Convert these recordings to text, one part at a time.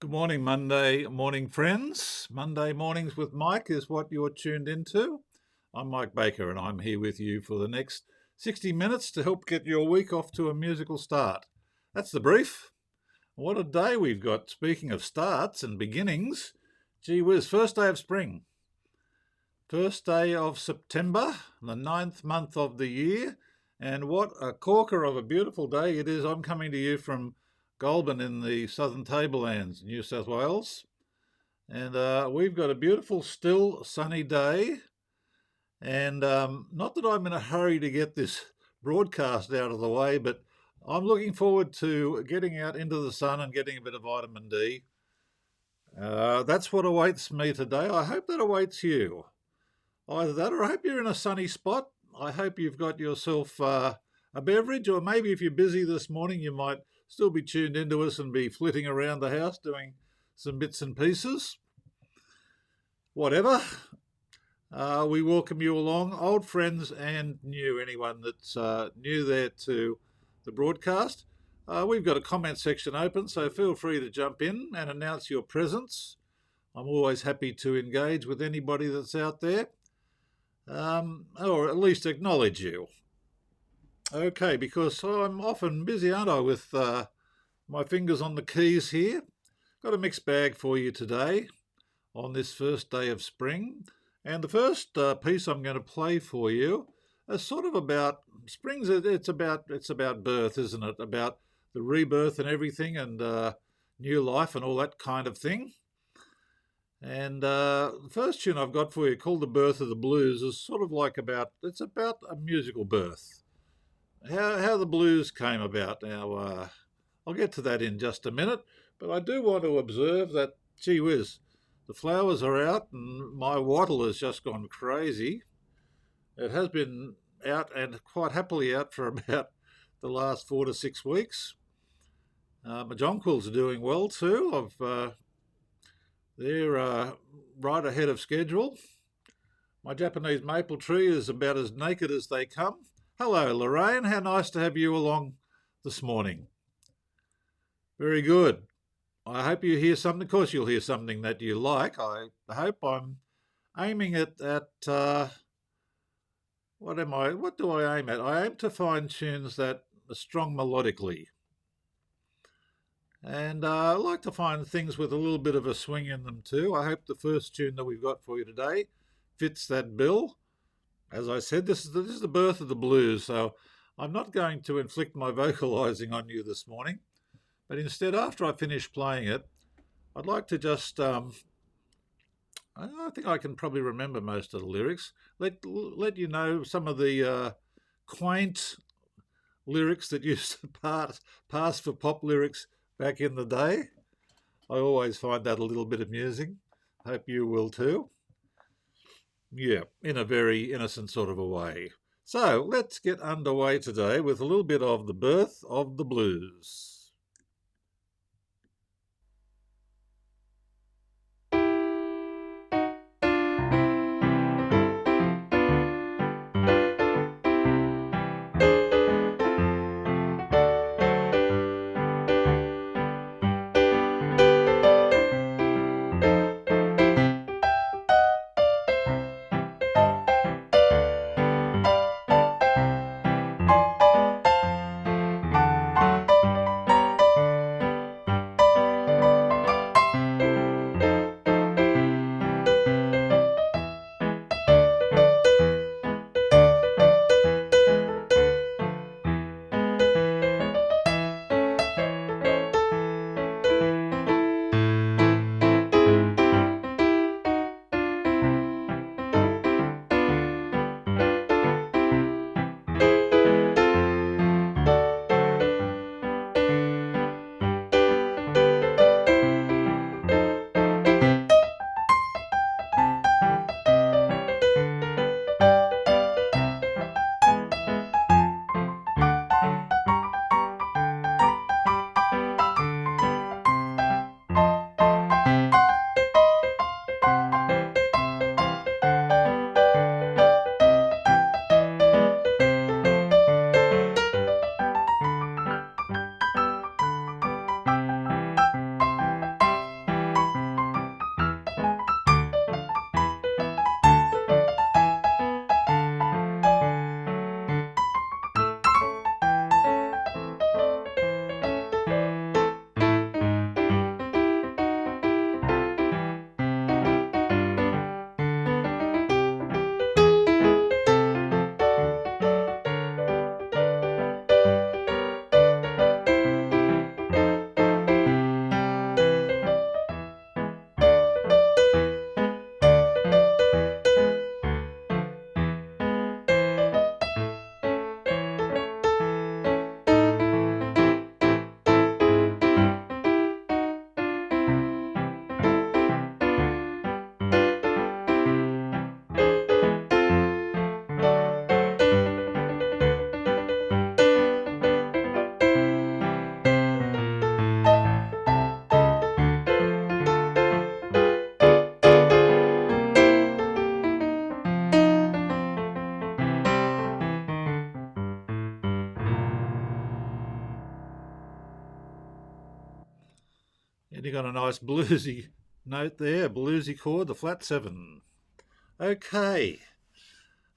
Good morning, Monday morning friends. Monday mornings with Mike is what you're tuned into. I'm Mike Baker and I'm here with you for the next 60 minutes to help get your week off to a musical start. That's the brief. What a day we've got. Speaking of starts and beginnings, gee whiz, first day of spring. First day of September, the 9th month of the year. And what a corker of a beautiful day it is. I'm coming to you from Goulburn in the Southern Tablelands, New South Wales. And we've got a beautiful, still, sunny day. And not that I'm in a hurry to get this broadcast out of the way, but I'm looking forward to getting out into the sun and getting a bit of vitamin D. That's what awaits me today. I hope that awaits you. Either that, or I hope you're in a sunny spot. I hope you've got yourself a beverage, or maybe if you're busy this morning, you might still be tuned into us and be flitting around the house doing some bits and pieces. Whatever. We welcome you along, old friends and new, anyone that's new there to the broadcast. We've got a comment section open, so feel free to jump in and announce your presence. I'm always happy to engage with anybody that's out there. Or at least acknowledge you. Okay, because I'm often busy, aren't I, with my fingers on the keys here. Got a mixed bag for you today on this first day of spring. And the first piece I'm going to play for you is sort of about springs. It's about birth, isn't it? About the rebirth and everything, and new life and all that kind of thing. And the first tune I've got for you, called The Birth of the Blues, is sort of like it's about a musical birth. How the blues came about. Now, I'll get to that in just a minute, but I do want to observe that, gee whiz, the flowers are out and my wattle has just gone crazy. It has been out and quite happily out for about the last 4 to 6 weeks. My jonquils are doing well too. They're right ahead of schedule. My Japanese maple tree is about as naked as they come. Hello, Lorraine. How nice to have you along this morning. Very good. I hope you hear something. Of course, you'll hear something that you like. I hope I'm aiming at what do I aim at? I aim to find tunes that are strong melodically. And I like to find things with a little bit of a swing in them too. I hope the first tune that we've got for you today fits that bill. As I said, this is the birth of the blues, so I'm not going to inflict my vocalising on you this morning. But instead, after I finish playing it, I'd like to just, I think I can probably remember most of the lyrics, let you know some of the quaint lyrics that used to pass for pop lyrics back in the day. I always find that a little bit amusing. Hope you will too. Yeah, in a very innocent sort of a way. So let's get underway today with a little bit of the birth of the blues. And you got a nice bluesy note there, a bluesy chord, the flat 7. Okay.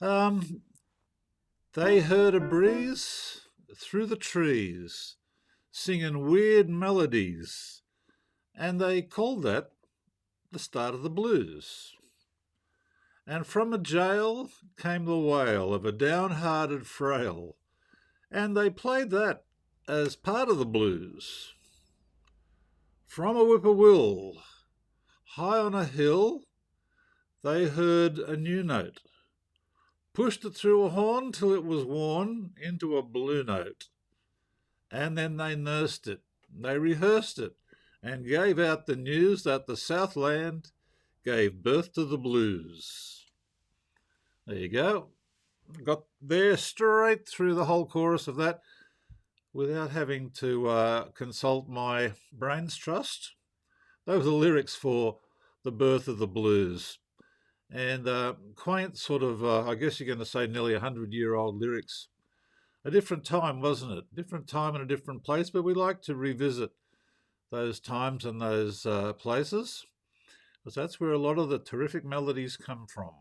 They heard a breeze through the trees, singing weird melodies, and they called that the start of the blues. And from a jail came the wail of a downhearted frail, and they played that as part of the blues. From a whippoorwill, high on a hill, they heard a new note, pushed it through a horn till it was worn into a blue note. And then they nursed it, they rehearsed it, and gave out the news that the Southland gave birth to the blues. There you go. Got there straight through the whole chorus of that without having to consult my brain's trust. Those are the lyrics for the birth of the blues. And quaint sort of, I guess you're going to say nearly 100-year-old lyrics. A different time, wasn't it? Different time and a different place, but we like to revisit those times and those places, because that's where a lot of the terrific melodies come from.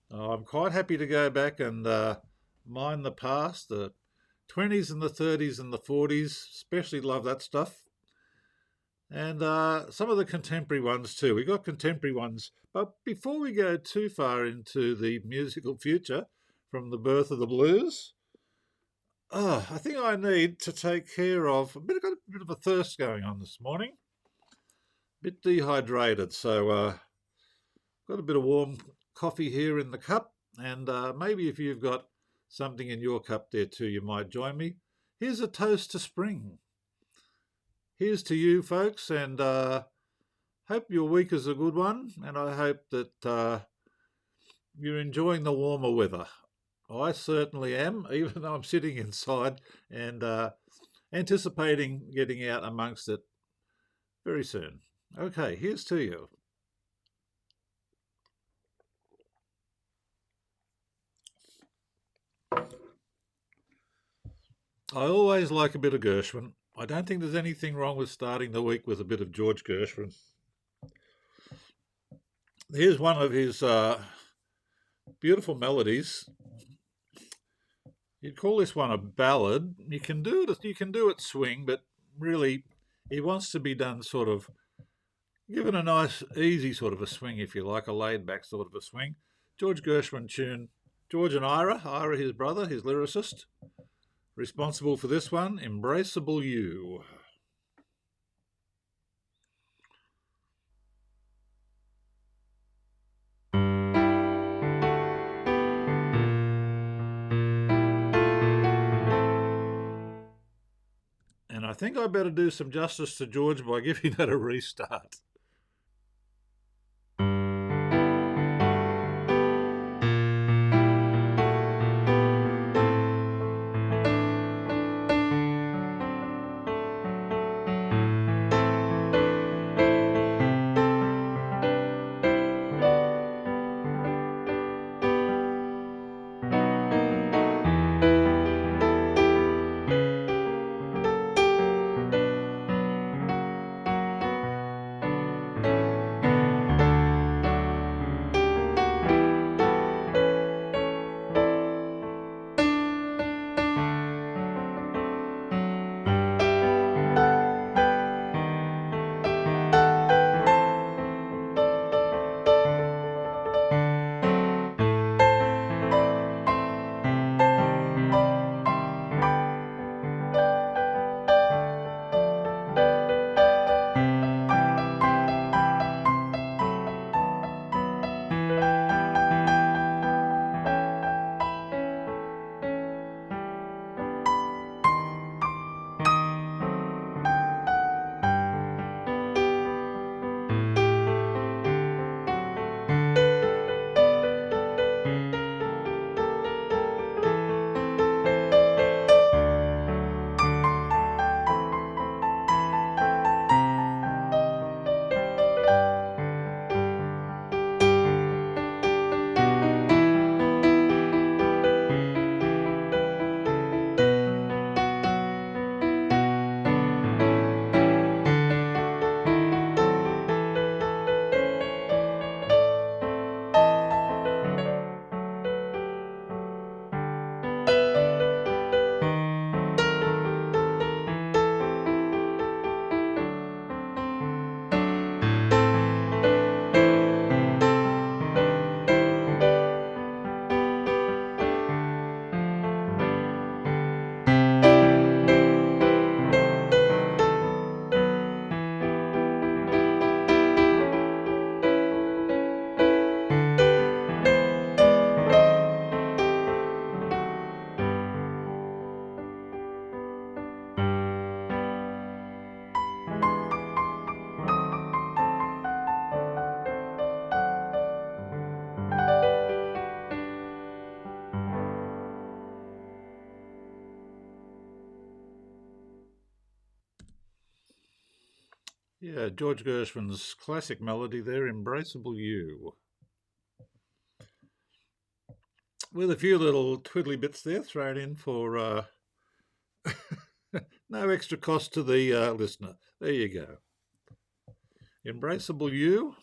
I'm quite happy to go back and mine the past, the 20s and the 30s and the 40s, especially love that stuff. And some of the contemporary ones too. We got contemporary ones, but before we go too far into the musical future from the birth of the blues, I think I need to take care of got a bit of a thirst going on this morning. A bit dehydrated, so got a bit of warm coffee here in the cup, and maybe if you've got something in your cup there too, you might join me. Here's a toast to spring. Here's to you, folks, and hope your week is a good one, and I hope that you're enjoying the warmer weather. I certainly am, even though I'm sitting inside and anticipating getting out amongst it very soon. Okay, here's to you. I always like a bit of Gershwin. I don't think there's anything wrong with starting the week with a bit of George Gershwin. Here's one of his beautiful melodies. You'd call this one a ballad. You can do it swing, but really he wants to be done sort of given a nice easy sort of a swing, if you like, a laid back sort of a swing. George Gershwin tune. George and Ira his brother, his lyricist, responsible for this one, Embraceable You. And I think I better do some justice to George by giving that a restart. Yeah, George Gershwin's classic melody there, Embraceable You. With a few little twiddly bits there thrown in for no extra cost to the listener. There you go. Embraceable You.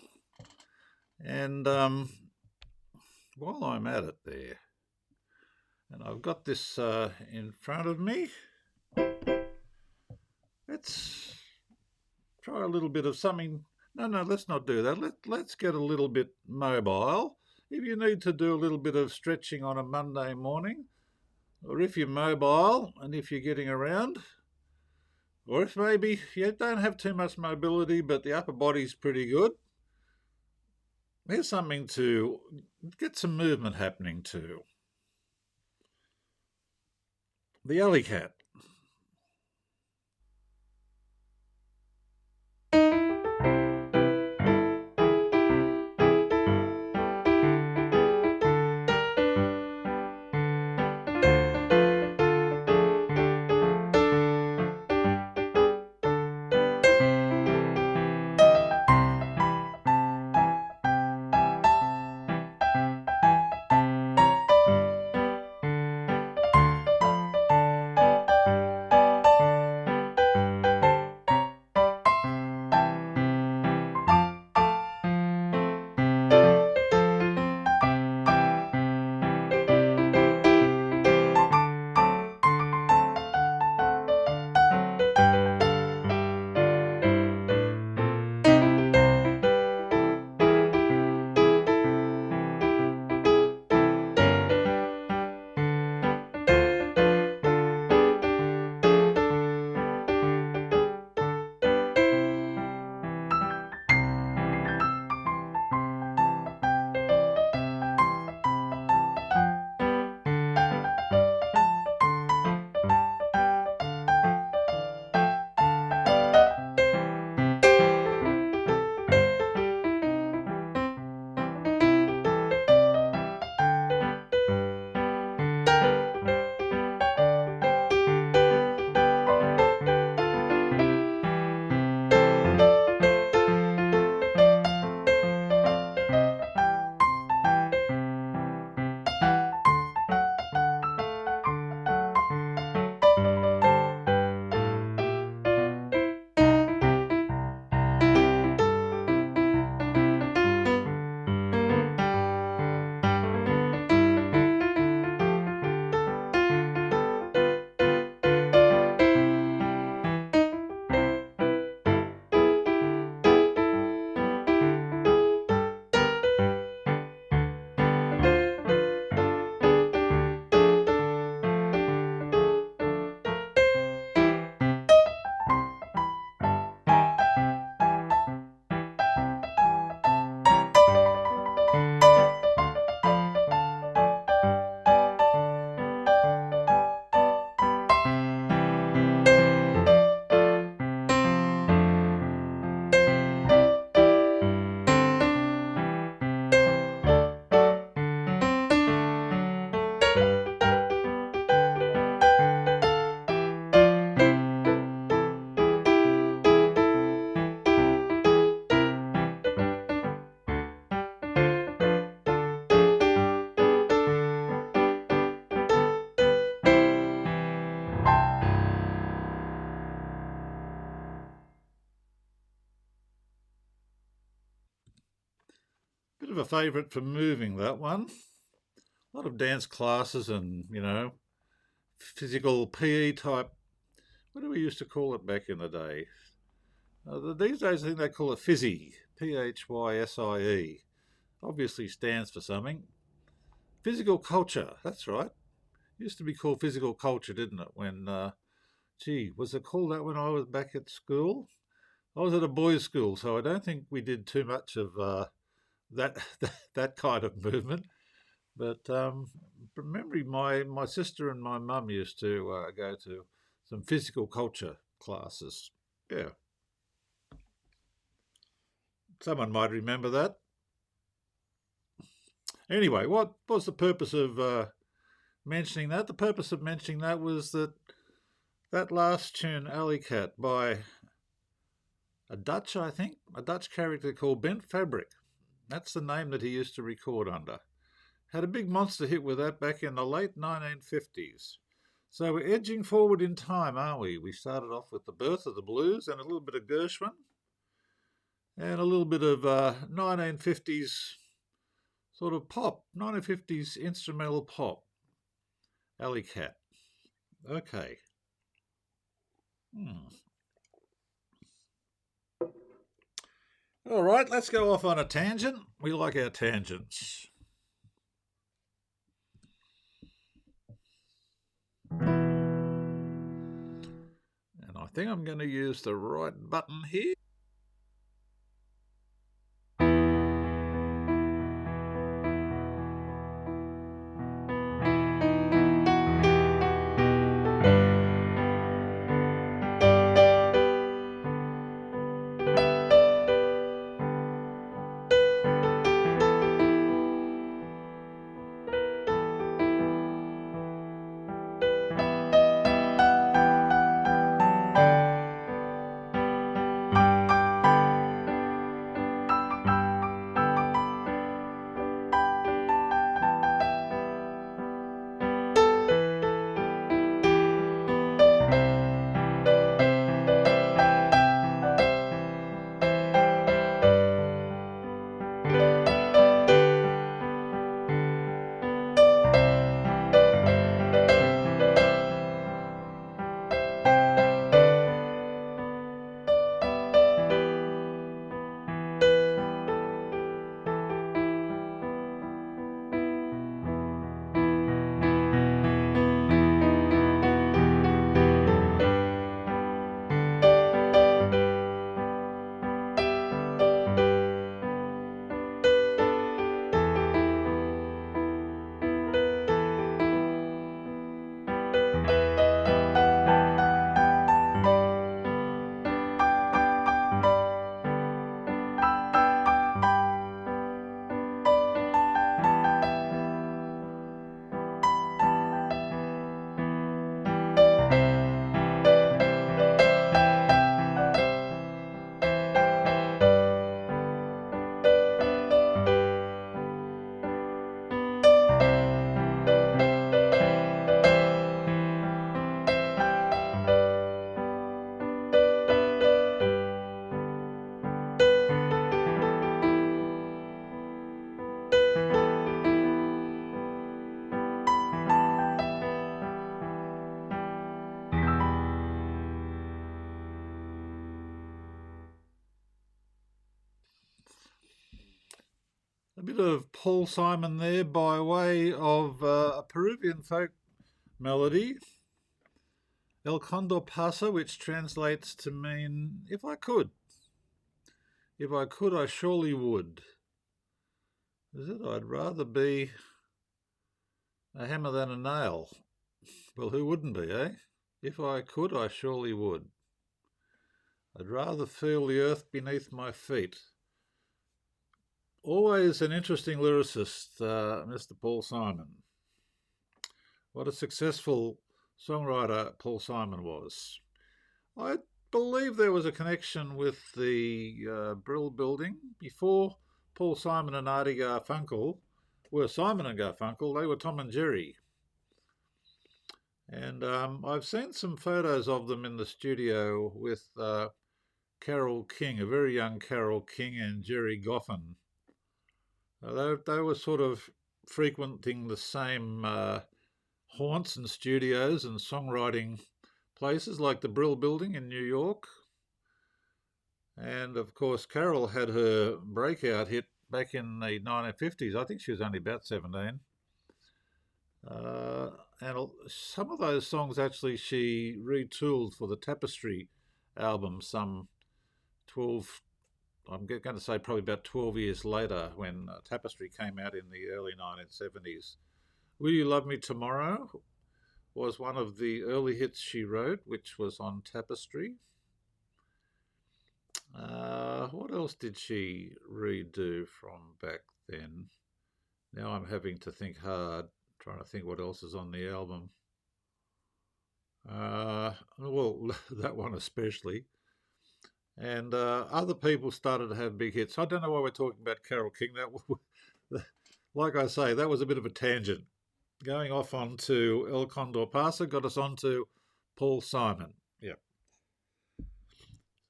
And while I'm at it there, and I've got this in front of me, let's try a little bit of something. No, let's not do that. Let's get a little bit mobile. If you need to do a little bit of stretching on a Monday morning, or if you're mobile and if you're getting around, or if maybe you don't have too much mobility but the upper body's pretty good, here's something to get some movement happening too. The alley cat. Bit of a favourite for moving, that one. A lot of dance classes and, physical PE type. What do we used to call it back in the day? These days, I think they call it physy. PHYSIE. Obviously stands for something. Physical culture. That's right. Used to be called physical culture, didn't it? When, was it called that when I was back at school? I was at a boys' school, so I don't think we did too much of that that kind of movement. But remembering my sister and my mum used to go to some physical culture classes. Yeah, someone might remember that. Anyway, what was the purpose of mentioning that? The purpose of mentioning that was that last tune, Alley Cat, by a Dutch, I think, a Dutch character called Bent Fabric. That's the name that he used to record under. Had a big monster hit with that back in the late 1950s. So we're edging forward in time, aren't we? We started off with the birth of the blues and a little bit of Gershwin and a little bit of 1950s sort of pop, 1950s instrumental pop. Alley Cat. Okay. All right, let's go off on a tangent. We like our tangents. And I think I'm going to use the right button here. A bit of Paul Simon there by way of a Peruvian folk melody, El Condor Pasa, which translates to mean, if I could. If I could, I surely would. Is it? I'd rather be a hammer than a nail. Well, who wouldn't be, eh? If I could, I surely would. I'd rather feel the earth beneath my feet. Always an interesting lyricist, Mr. Paul Simon. What a successful songwriter Paul Simon was. I believe there was a connection with the Brill Building. Before Paul Simon and Artie Garfunkel were Simon and Garfunkel, they were Tom and Jerry. And I've seen some photos of them in the studio with Carole King, a very young Carole King, and Jerry Goffin. They were sort of frequenting the same haunts and studios and songwriting places like the Brill Building in New York. And of course, Carole had her breakout hit back in the 1950s. I think she was only about 17. And some of those songs actually she retooled for the Tapestry album some 12, I'm going to say probably about 12 years later, when Tapestry came out in the early 1970s. Will You Love Me Tomorrow was one of the early hits she wrote, which was on Tapestry. What else did she redo from back then? Now I'm having to think hard, trying to think what else is on the album. Well, that one especially. and other people started to have big hits. I don't know why we're talking about Carole King. Like I say, that was a bit of a tangent. Going off onto El Condor Pasa got us onto Paul Simon. Yeah.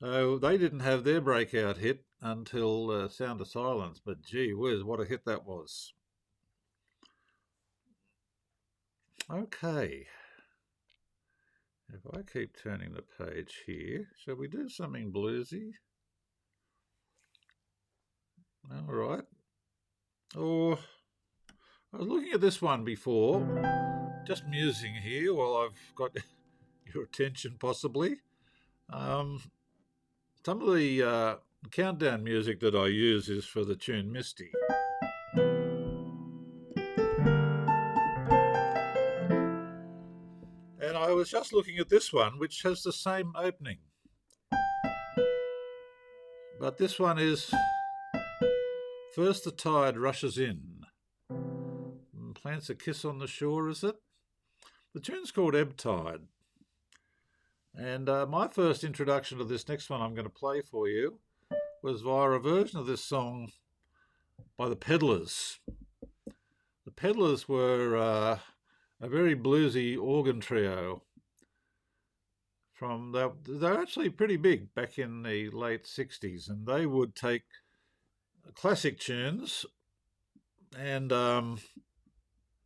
So they didn't have their breakout hit until Sound of Silence, but gee whiz, what a hit that was. Okay. If I keep turning the page here, shall we do something bluesy? All right. Or I was looking at this one before, just musing here while I've got your attention possibly. Some of the countdown music that I use is for the tune Misty. And I was just looking at this one, which has the same opening. But this one is First the Tide Rushes In. Plants a Kiss on the Shore, is it? The tune's called Ebb Tide. And my first introduction to this next one I'm going to play for you was via a version of this song by the Peddlers. The Peddlers were a very bluesy organ trio. They're actually pretty big back in the late 60s, and they would take classic tunes and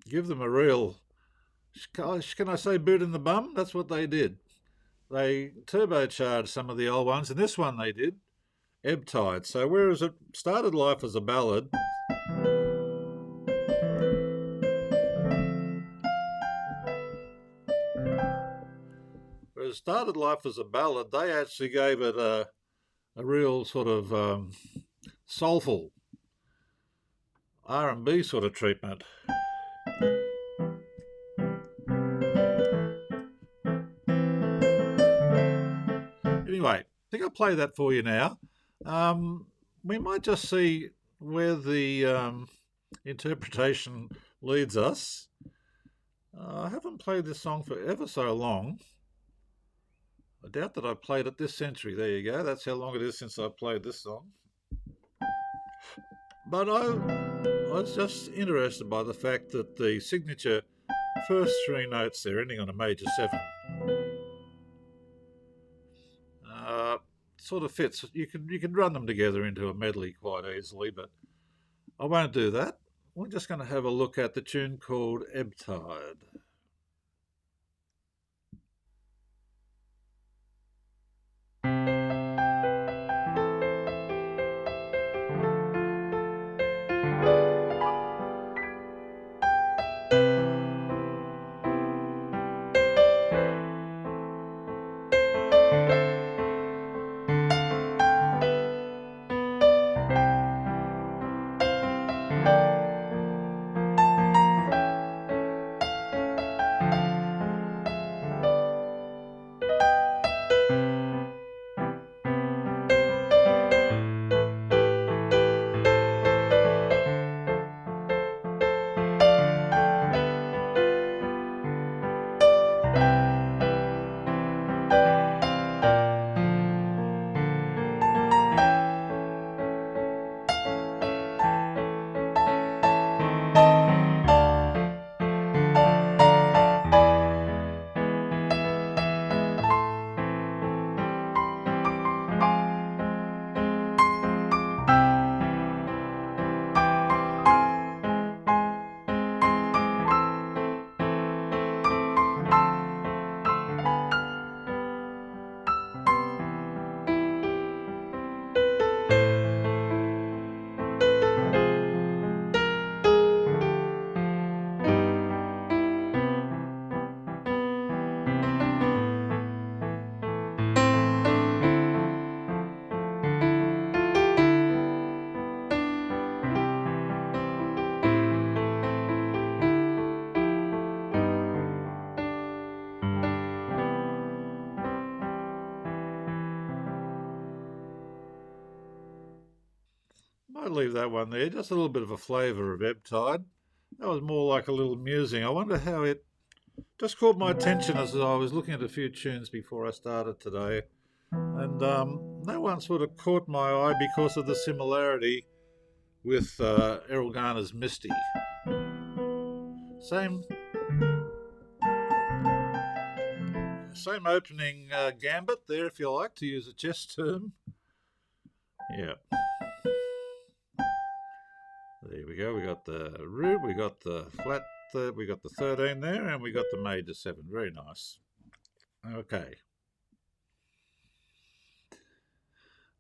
give them a real, can I say, boot in the bum? That's what they did. They turbocharged some of the old ones, and this one they did, Ebb Tide. So whereas it started life as a ballad, they actually gave it a real sort of soulful R&B sort of treatment. Anyway, I think I'll play that for you now. We might just see where the interpretation leads us. I haven't played this song for ever so long. I doubt that I played it this century. There you go. That's how long it is since I played this song. But I was just interested by the fact that the signature first three notes there, ending on a major 7, sort of fits. You can run them together into a medley quite easily, but I won't do that. We're just going to have a look at the tune called Ebb Tide. Might leave that one there. Just a little bit of a flavour of Ebb Tide. That was more like a little musing. I wonder how it just caught my attention as I was looking at a few tunes before I started today. And that one sort of caught my eye because of the similarity with Errol Garner's Misty. Same same opening gambit there, if you like, to use a chess term. Yeah. There we go. We got the root, we got the flat third, we got the 13 there, and we got the major 7. Very nice. Okay.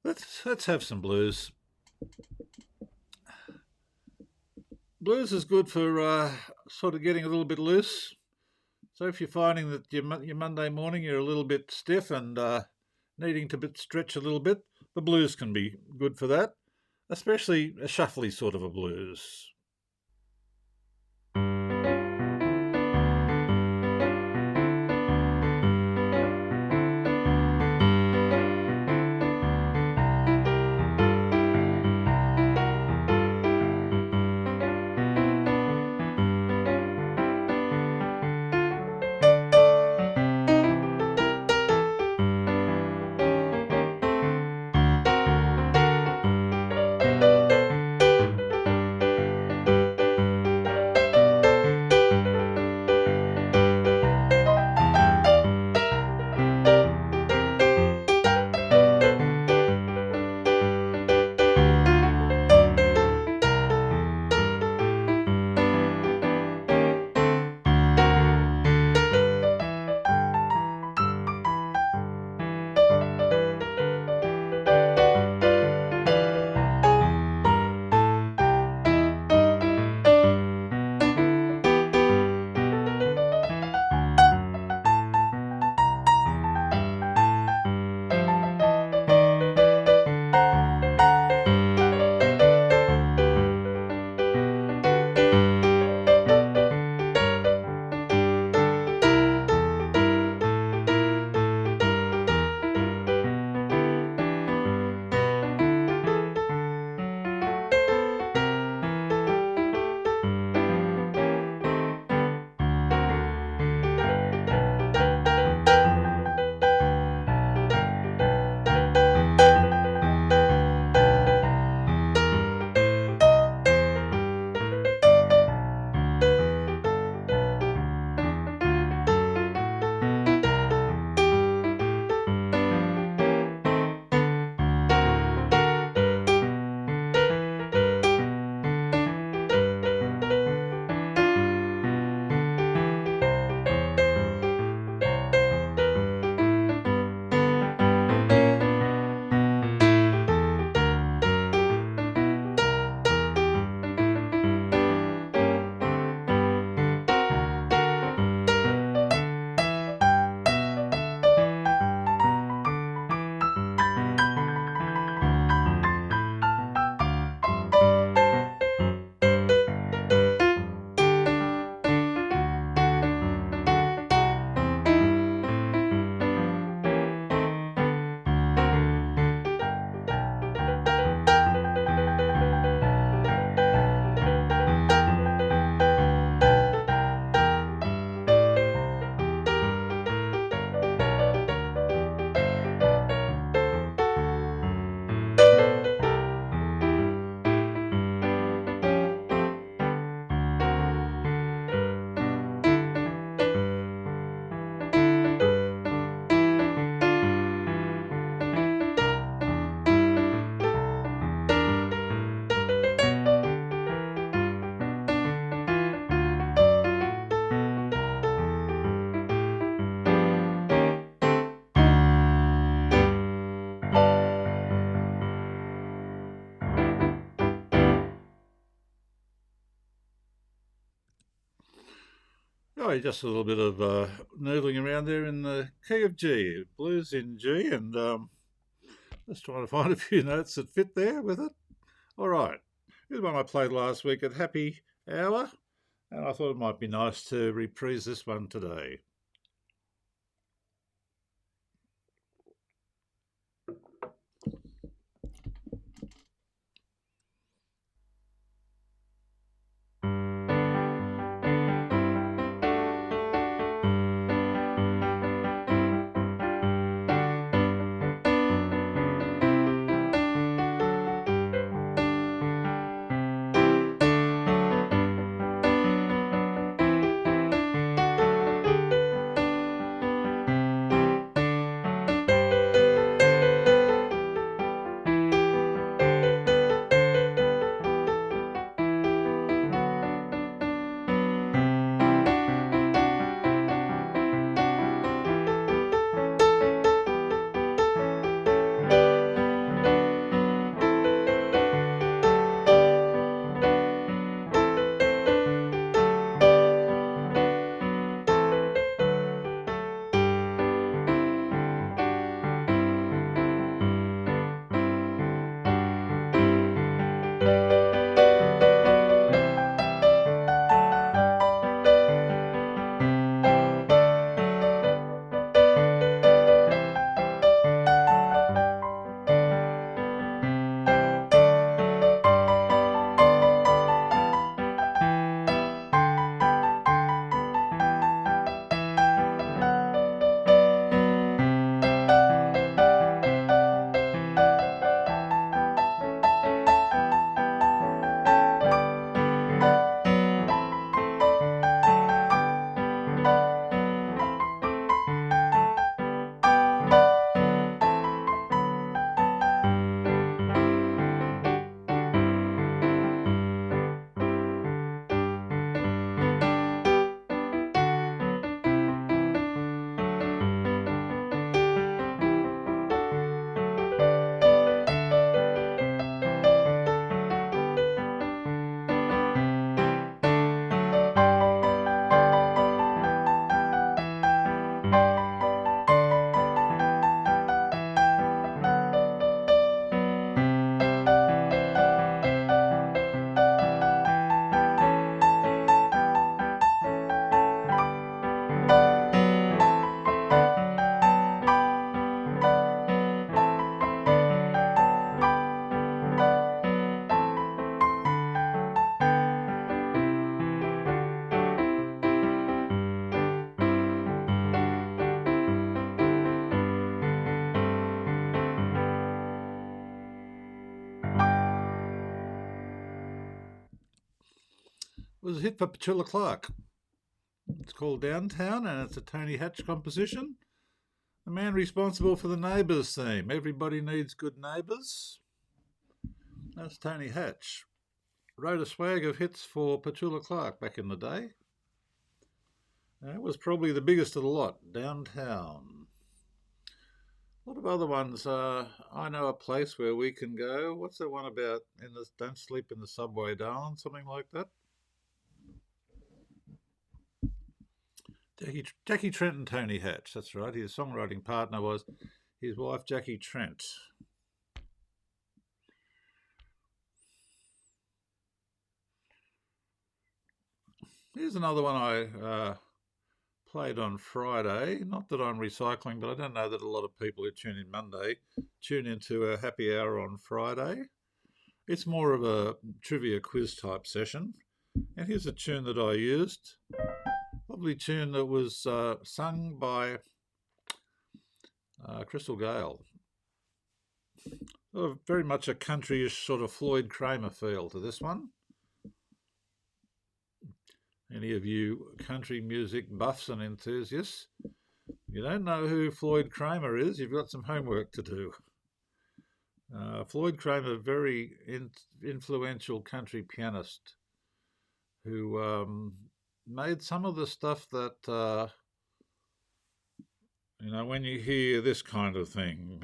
Let's have some blues. Blues is good for sort of getting a little bit loose. So if you're finding that your Monday morning you're a little bit stiff and needing to stretch a little bit, the blues can be good for that, especially a shuffly sort of a blues. Oh, just a little bit of noodling around there in the key of G, blues in G, and just trying to find a few notes that fit there with it. All right, here's one I played last week at Happy Hour, and I thought it might be nice to reprise this one today. was a hit for Petula Clark. It's called Downtown, and it's a Tony Hatch composition. The man responsible for the Neighbours theme. Everybody needs good neighbours. That's Tony Hatch. Wrote a swag of hits for Petula Clark back in the day. It was probably the biggest of the lot, Downtown. A lot of other ones. I know a place where we can go. What's that one about? Don't sleep in the subway, darling. Something like that. Jackie Trent and Tony Hatch. That's right. His songwriting partner was his wife, Jackie Trent. Here's another one I played on Friday. Not that I'm recycling, but I don't know that a lot of people who tune in Monday tune into a happy hour on Friday. It's more of a trivia quiz type session. And here's a tune that I used. Lovely tune that was sung by Crystal Gale. Very much a countryish sort of Floyd Kramer feel to this one. Any of you country music buffs and enthusiasts, if you don't know who Floyd Kramer is, you've got some homework to do. Floyd Kramer, very influential country pianist who made some of the stuff that, when you hear this kind of thing.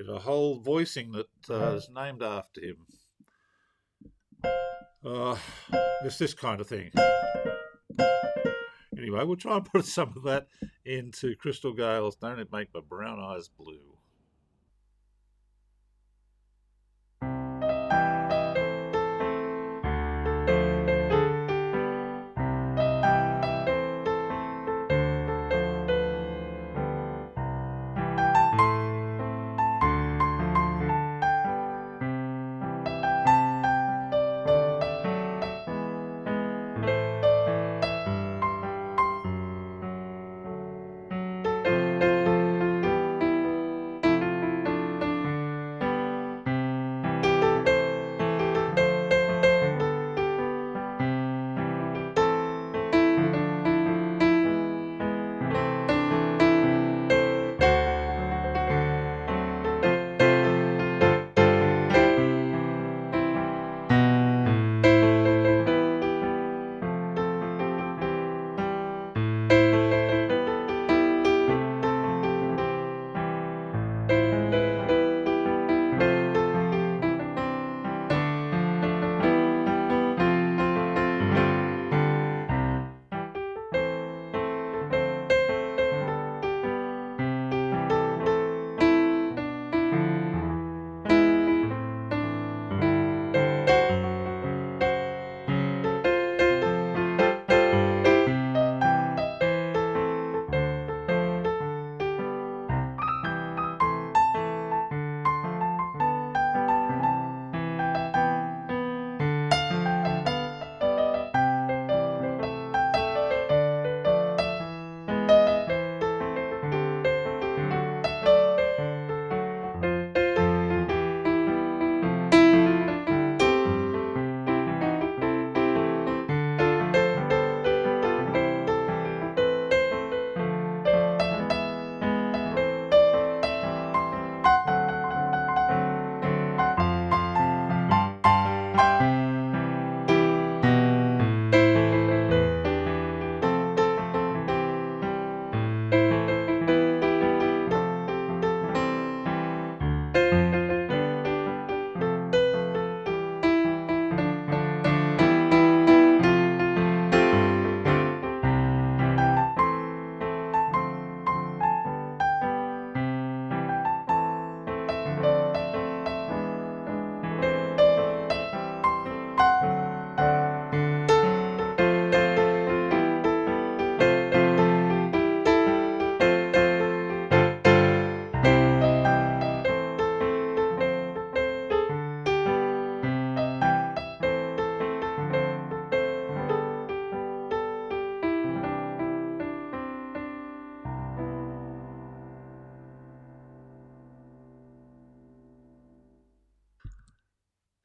A whole voicing that is named after him. It's this kind of thing. Anyway, we'll try and put some of that into Crystal Gale's Don't It Make My Brown Eyes Blue.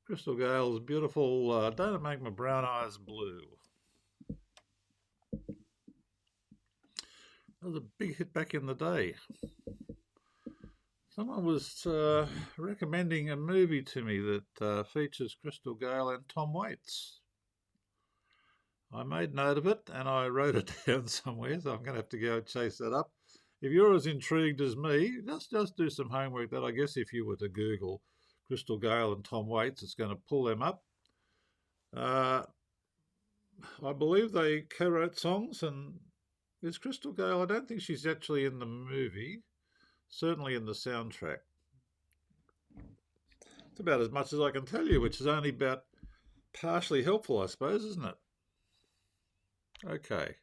Crystal Gale's beautiful Don't It Make My Brown Eyes Blue. That was a big hit back in the day. Someone was recommending a movie to me that features Crystal Gale and Tom Waits. I made note of it and I wrote it down somewhere, so I'm going to have to go chase that up. If you're as intrigued as me, just do some homework. That I guess if you were to Google Crystal Gale and Tom Waits, it's going to pull them up. I believe they co-wrote songs, and is Crystal Gale? I don't think she's actually in the movie. Certainly in the soundtrack. It's about as much as I can tell you, which is only about partially helpful, I suppose, isn't it? Okay.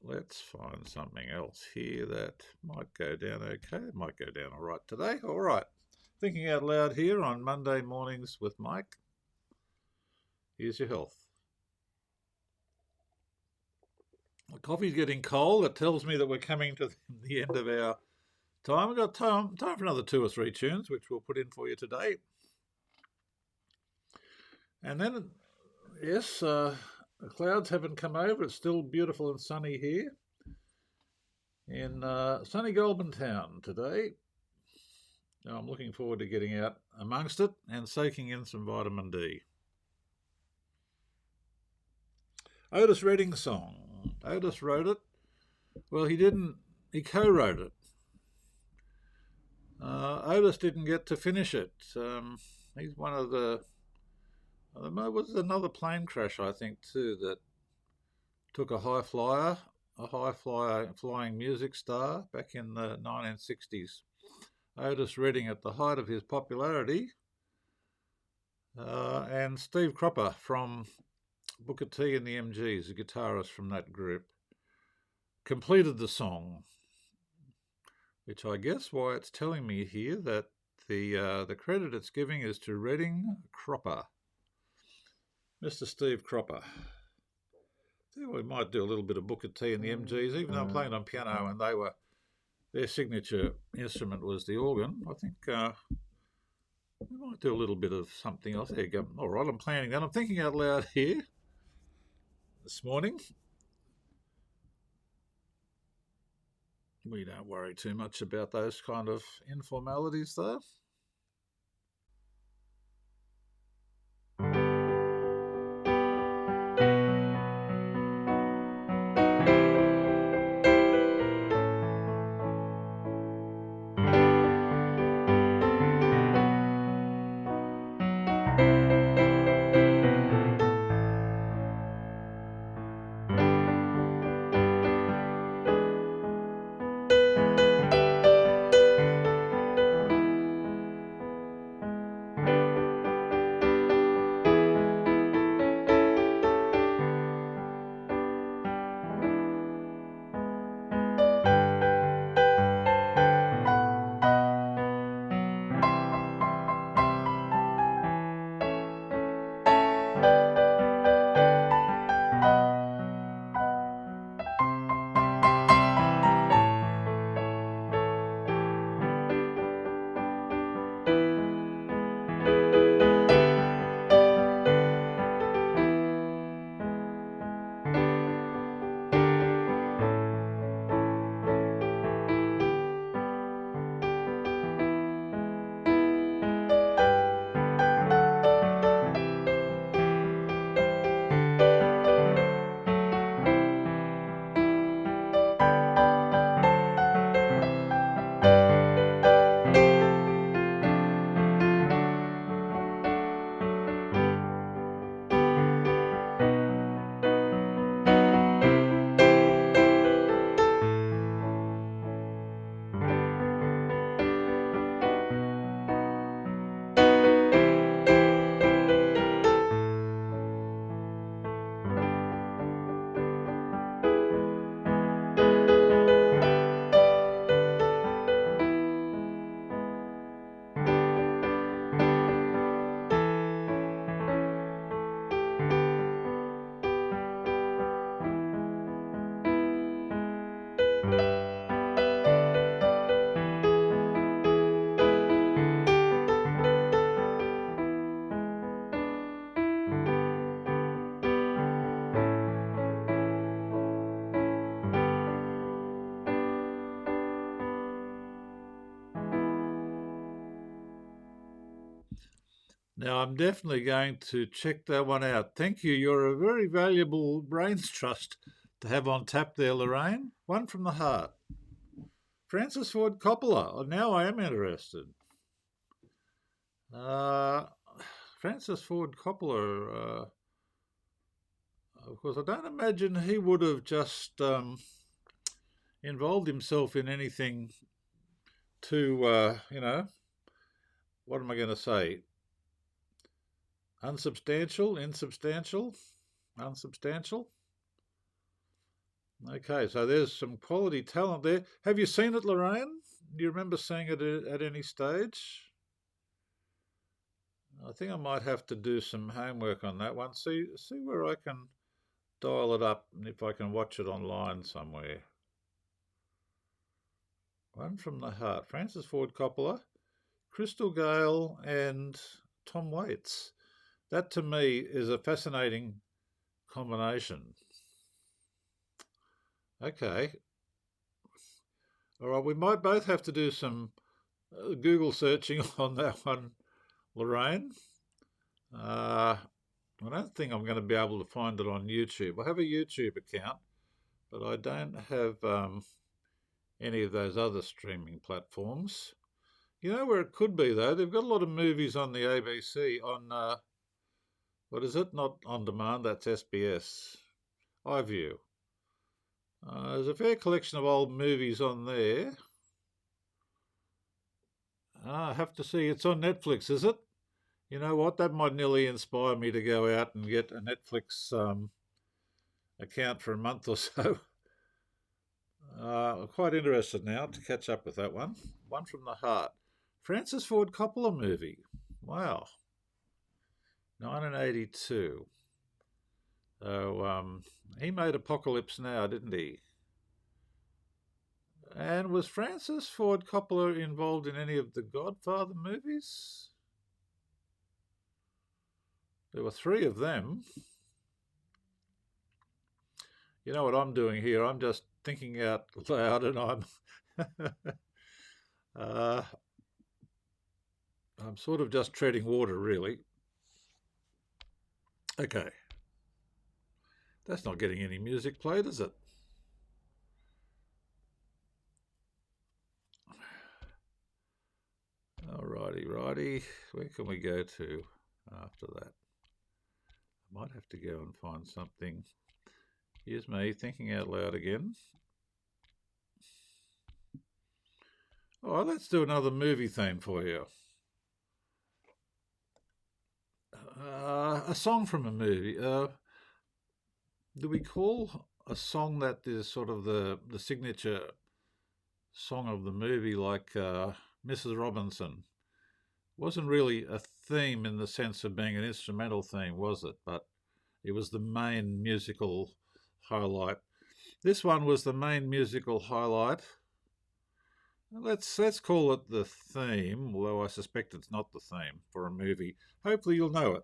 Let's find something else here that might go down okay. It might go down all right today. All right. Thinking out loud here on Monday mornings with Mike. Here's your health. The coffee's getting cold. It tells me that we're coming to the end of our time. We've got time for another 2 or 3 tunes, which we'll put in for you today. And then, yes, the clouds haven't come over. It's still beautiful and sunny here in sunny Goulburn Town today. Now, I'm looking forward to getting out amongst it and soaking in some vitamin D. Otis Redding's song. Otis wrote it. Well, he didn't. He co-wrote it. Otis didn't get to finish it. He's one of the... There was another plane crash, I think, too, that took a high flying music star back in the 1960s. Otis Redding at the height of his popularity, and Steve Cropper from Booker T and the MGs, a guitarist from that group, completed the song, which I guess why it's telling me here that the credit it's giving is to Redding Cropper, Mr. Steve Cropper. So we might do a little bit of Booker T and the MGs, even though I'm playing on piano and their signature instrument was the organ. I think we might do a little bit of something else. There you go. All right, I'm planning that. I'm thinking out loud here this morning. We don't worry too much about those kind of informalities, though. Now, I'm definitely going to check that one out. Thank you. You're a very valuable brains trust to have on tap there, Lorraine. One from the heart. Francis Ford Coppola. Oh, now I am interested. Uh, Francis Ford Coppola, of course, I don't imagine he would have just involved himself in anything too, what am I going to say? Unsubstantial, insubstantial, unsubstantial. Okay, so there's some quality talent there. Have you seen it, Lorraine? Do you remember seeing it at any stage? I think I might have to do some homework on that one. See where I can dial it up and if I can watch it online somewhere. One from the heart. Francis Ford Coppola, Crystal Gale, and Tom Waits. That to me is a fascinating combination. Okay. All right, we might both have to do some Google searching on that one, Lorraine. I don't think I'm going to be able to find it on YouTube. I have a YouTube account, but I don't have any of those other streaming platforms. You know where it could be, though? They've got a lot of movies on the ABC on, what is it? Not on demand, that's SBS. iView. There's a fair collection of old movies on there. I have to see. It's on Netflix, is it? You know what? That might nearly inspire me to go out and get a Netflix account for a month or so. I'm quite interested now to catch up with that one. One from the heart. Francis Ford Coppola movie. Wow. 1982. So he made Apocalypse Now, didn't he? And was Francis Ford Coppola involved in any of the Godfather movies? There were three of them. You know what I'm doing here? I'm just thinking out loud and uh, I'm sort of just treading water, really. Okay. That's not getting any music played, is it? Alrighty, righty. Where can we go to after that? I might have to go and find something. Here's me thinking out loud again. Oh, let's do another movie theme for you. A song from a movie. Do we call a song that is sort of the signature song of the movie, like Mrs. Robinson? Wasn't really a theme in the sense of being an instrumental theme, was it? But it was the main musical highlight. This one was the main musical highlight. Let's call it the theme, although I suspect it's not the theme for a movie. Hopefully you'll know it.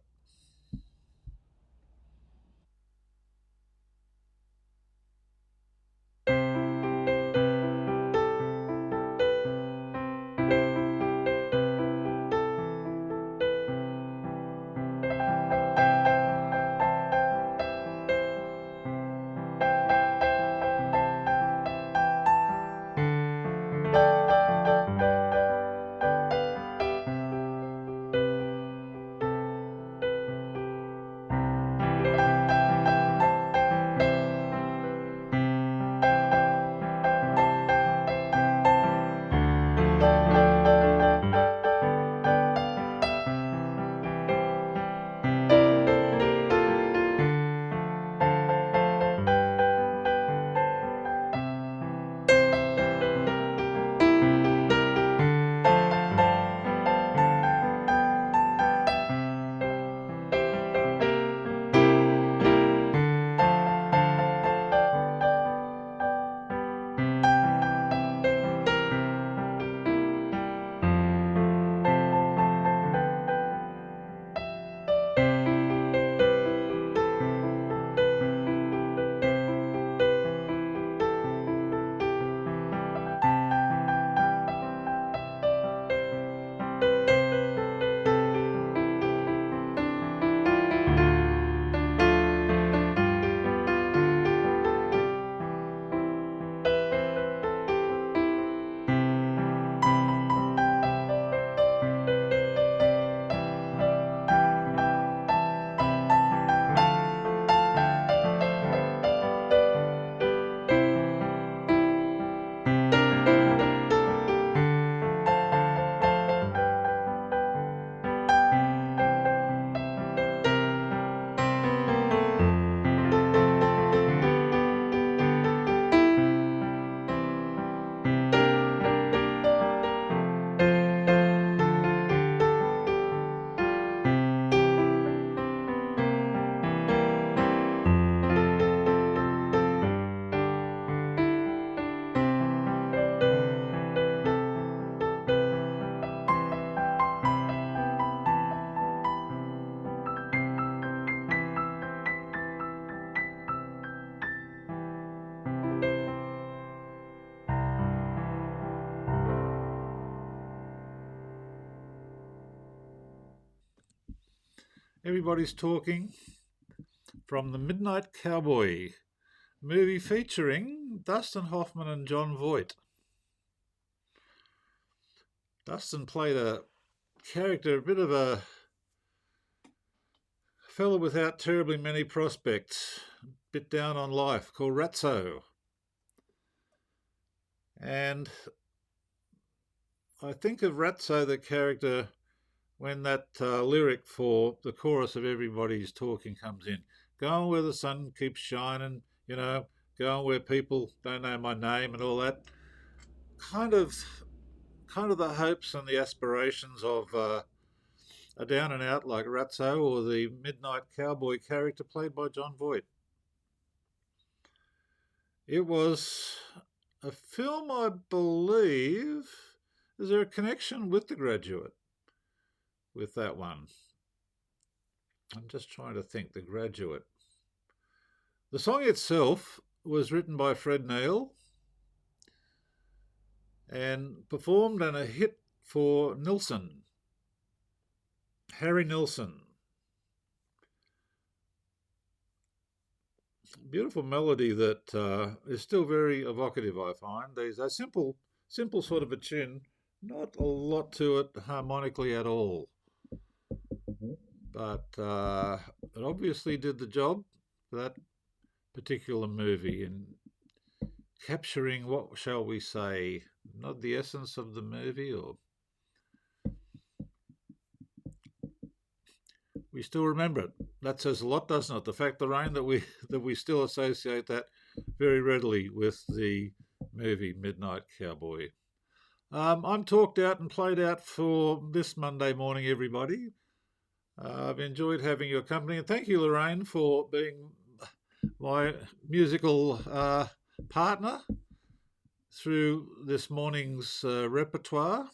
Everybody's Talking from the Midnight Cowboy movie featuring Dustin Hoffman and Jon Voight. Dustin played a character, a bit of a fellow without terribly many prospects, a bit down on life, called Ratso. And I think of Ratso, the character, when that lyric for the chorus of Everybody's Talking comes in. Going where the sun keeps shining, going where people don't know my name and all that. Kind of the hopes and the aspirations of a down and out like Ratso or the Midnight Cowboy character played by Jon Voight. It was a film, I believe. Is there a connection with The Graduate with that one? I'm just trying to think. The Graduate. The song itself was written by Fred Neil and performed and a hit for Nilsson, Harry Nilsson. Beautiful melody that is still very evocative, I find. There's a simple sort of a tune, not a lot to it harmonically at all. But it obviously did the job for that particular movie in capturing, what shall we say, not the essence of the movie, or we still remember it. That says a lot, doesn't it? The fact, Lorraine, that we still associate that very readily with the movie Midnight Cowboy. I'm talked out and played out for this Monday morning, everybody. I've enjoyed having your company, and thank you, Lorraine, for being my musical partner through this morning's repertoire.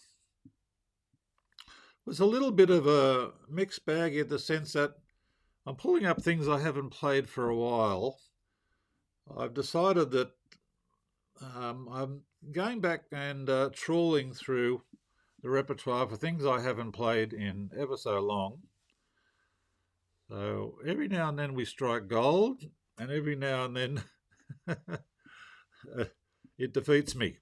It was a little bit of a mixed bag in the sense that I'm pulling up things I haven't played for a while. I've decided that I'm going back and trawling through the repertoire for things I haven't played in ever so long. So every now and then we strike gold, and every now and then it defeats me.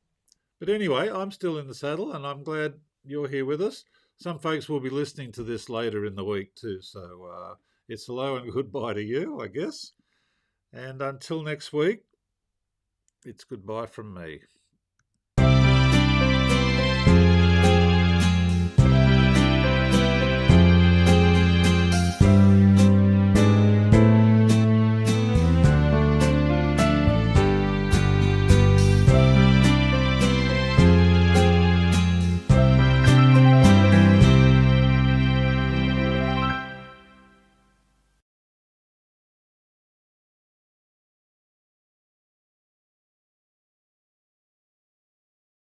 But anyway, I'm still in the saddle, and I'm glad you're here with us. Some folks will be listening to this later in the week too, so it's hello and goodbye to you, I guess. And until next week, it's goodbye from me.